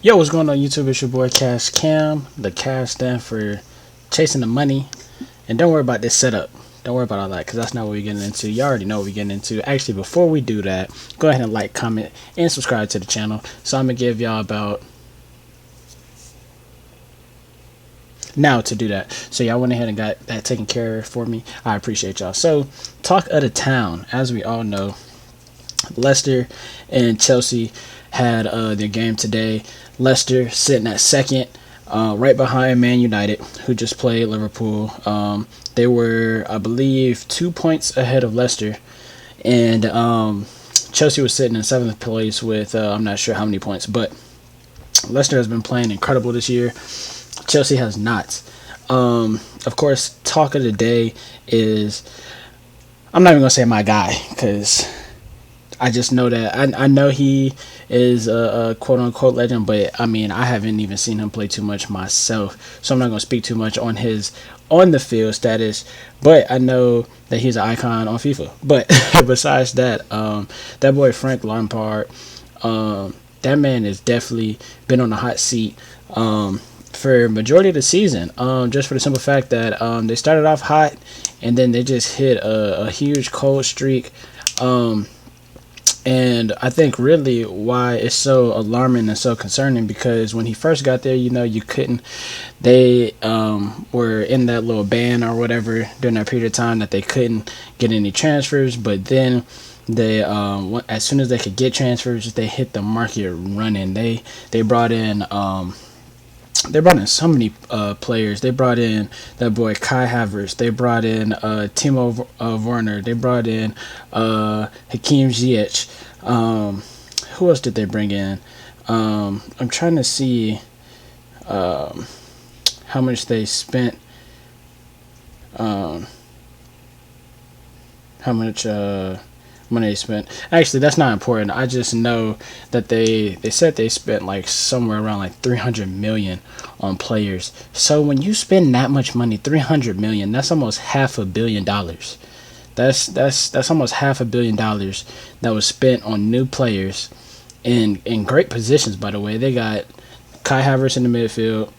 Yo, what's going on YouTube? It's your boy Cash Cam. The Cash stand for chasing the money. And don't worry about this setup. Don't worry about all that because that's not what we're getting into. You already know what we're getting into. Actually, before we do that, go ahead and like, comment, and subscribe to the channel. So I'm going to give y'all about now to do that. So y'all went ahead and got that taken care of for me. I appreciate y'all. So, talk of the town. As we all know, Leicester and Chelsea had their game today. Leicester sitting at second, right behind Man United, who just played Liverpool. They were, I believe, 2 points ahead of Leicester, and Chelsea was sitting in seventh place with I'm not sure how many points, but Leicester has been playing incredible this year. Chelsea has not. Of course, talk of the day is, I'm not even gonna say my guy because I just know that I know he is a quote unquote legend, but I mean I haven't even seen him play too much myself, so I'm not gonna speak too much on his on the field status. But I know that he's an icon on FIFA. But besides that, that boy Frank Lampard, that man has definitely been on the hot seat for majority of the season. Just for the simple fact that they started off hot and then they just hit a huge cold streak. And I think really why it's so alarming and so concerning, because when he first got there, you couldn't, they were in that little ban or whatever during that period of time that they couldn't get any transfers. But then they, as soon as they could get transfers, they hit the market running. They brought in so many players. They brought in that boy Kai Havertz. They brought in Timo Werner. They brought in Hakeem Ziyech. Who else did they bring in? I'm trying to see how much they spent. How much money they spent. Actually, that's not important. I just know that they said they spent like somewhere around like 300 million on players. So when you spend that much money, 300 million, that's almost $500 million. That's almost $500 million that was spent on new players in great positions. By the way, they got Kai Havertz in the midfield,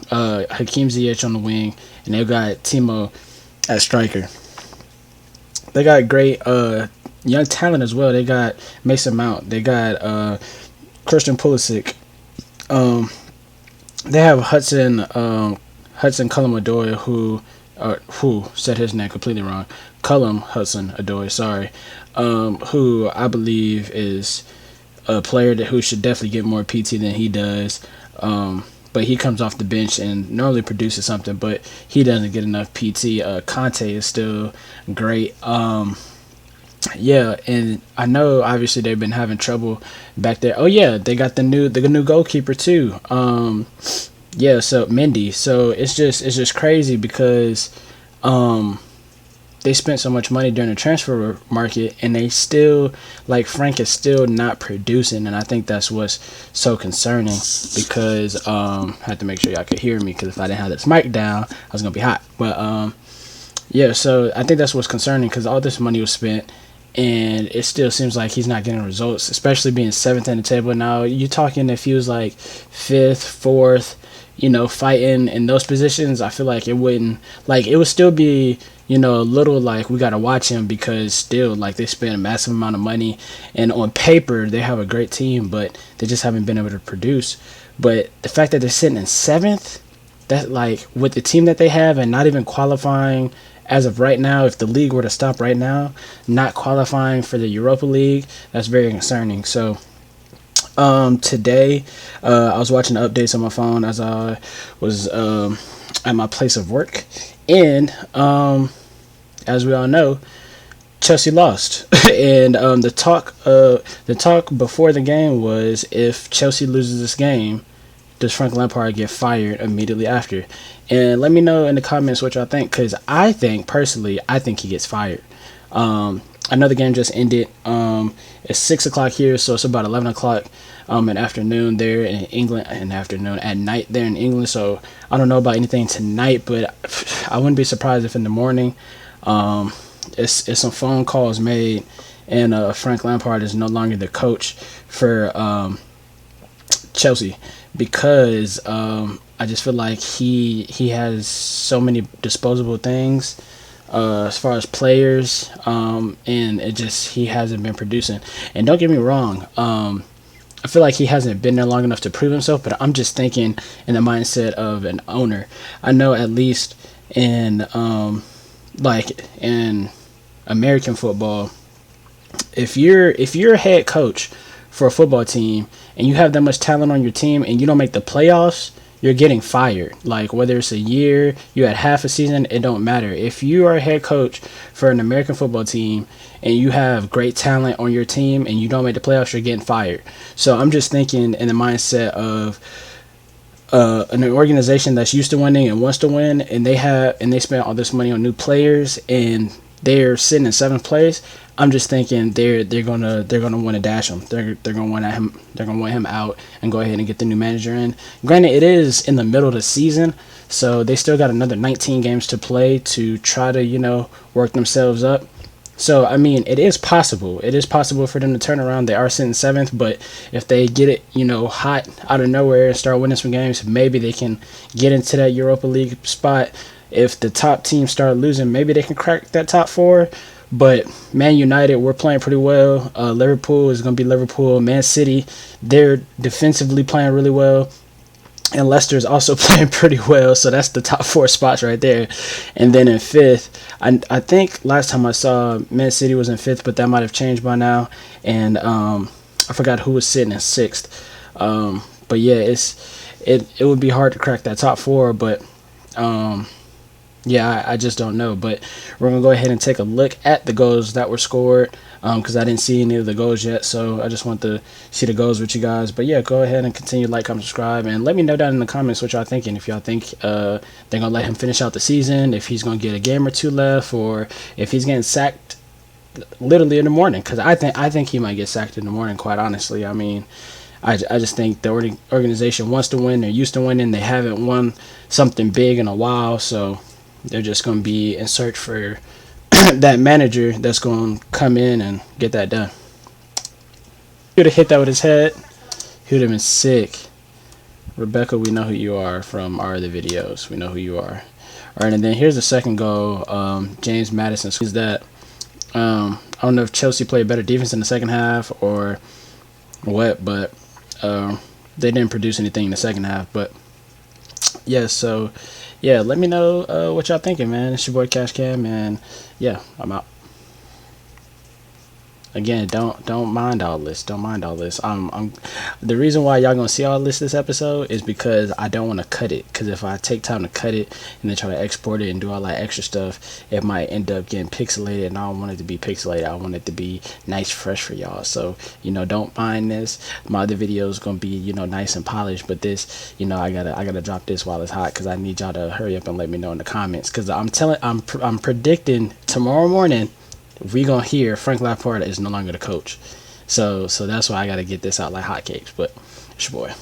Hakeem Ziyech on the wing, and they got Timo at striker. They got great young talent as well. They got Mason Mount. They got Christian Pulisic. They have Hudson Cullum-Odoi, who said his name completely wrong. Cullum Hudson-Odoi, sorry. Who I believe is a player who should definitely get more PT than he does. But he comes off the bench and normally produces something, but he doesn't get enough PT. Conte is still great. Yeah, and I know obviously they've been having trouble back there. Oh yeah, they got the new goalkeeper too. Yeah, so Mendy. So it's just crazy because they spent so much money during the transfer market, and they still, like, Frank is still not producing, and I think that's what's so concerning, because I had to make sure y'all could hear me, because if I didn't have this mic down, I was gonna be hot. But yeah, so I think that's what's concerning, because all this money was spent, and it still seems like he's not getting results, especially being seventh in the table. Now you're talking if he was like fifth, fourth, fighting in those positions, I feel like it wouldn't, like, it would still be, a little like we gotta watch him, because still, like, they spend a massive amount of money, and on paper they have a great team, but they just haven't been able to produce. But the fact that they're sitting in seventh, that, like, with the team that they have and not even qualifying as of right now, if the league were to stop right now, not qualifying for the Europa League, that's very concerning. So today I was watching the updates on my phone as I was at my place of work, and as we all know, Chelsea lost. And the talk before the game was, if Chelsea loses this game, does Frank Lampard get fired immediately after? And let me know in the comments what y'all think, because I think he gets fired. I know the game just ended. It's 6 o'clock here, so it's about 11 o'clock in afternoon there in England, at night there in England. So I don't know about anything tonight, but I wouldn't be surprised if in the morning it's some phone calls made, and Frank Lampard is no longer the coach for Chelsea, because I just feel like he has so many disposable things as far as players, and it just he hasn't been producing. And don't get me wrong, I feel like he hasn't been there long enough to prove himself. But I'm just thinking in the mindset of an owner. I know at least in like in American football, if you're a head coach for a football team and you have that much talent on your team and you don't make the playoffs, you're getting fired. Like whether it's a year, you had half a season, it don't matter. If you are a head coach for an American football team and you have great talent on your team and you don't make the playoffs, you're getting fired. So I'm just thinking in the mindset of an organization that's used to winning and wants to win, and they spent all this money on new players and they're sitting in seventh place. I'm just thinking they're gonna want to dash him. They're gonna want him. They're gonna want him out and go ahead and get the new manager in. Granted, it is in the middle of the season, so they still got another 19 games to play to try to work themselves up. So I mean, it is possible. It is possible for them to turn around. They are sitting seventh, but if they get it, hot out of nowhere and start winning some games, maybe they can get into that Europa League spot. If the top teams start losing, maybe they can crack that top four. But Man United, we're playing pretty well. Liverpool is going to be Liverpool. Man City, they're defensively playing really well. And Leicester is also playing pretty well. So that's the top four spots right there. And then in fifth, I think last time I saw Man City was in fifth, but that might have changed by now. And I forgot who was sitting in sixth. But yeah, it would be hard to crack that top four. But yeah, I just don't know. But we're going to go ahead and take a look at the goals that were scored because I didn't see any of the goals yet. So I just want to see the goals with you guys. But yeah, go ahead and continue to like, comment, subscribe. And let me know down in the comments what y'all thinking. If y'all think they're going to let him finish out the season, if he's going to get a game or two left, or if he's getting sacked literally in the morning. Because I think he might get sacked in the morning, quite honestly. I mean, I just think the organization wants to win. They're used to winning. They haven't won something big in a while. So they're just going to be in search for that manager that's going to come in and get that done. He would have hit that with his head. He would have been sick. Rebecca, we know who you are from our other videos. We know who you are. All right, and then here's the second goal. James Maddison. Is that I don't know if Chelsea played better defense in the second half or what, but they didn't produce anything in the second half. But yeah, so yeah, let me know what y'all thinking, man. It's your boy Cash Cam, and yeah, I'm out. Again, don't mind all this. Don't mind all this. I'm the reason why y'all gonna see all this episode is because I don't want to cut it. Because if I take time to cut it and then try to export it and do all that extra stuff, it might end up getting pixelated. And I don't want it to be pixelated. I want it to be nice, fresh for y'all. So don't mind this. My other videos gonna be nice and polished, but this I gotta drop this while it's hot because I need y'all to hurry up and let me know in the comments. Because I'm predicting tomorrow morning we gonna hear Frank Lampard is no longer the coach, so that's why I gotta get this out like hotcakes. But it's your boy.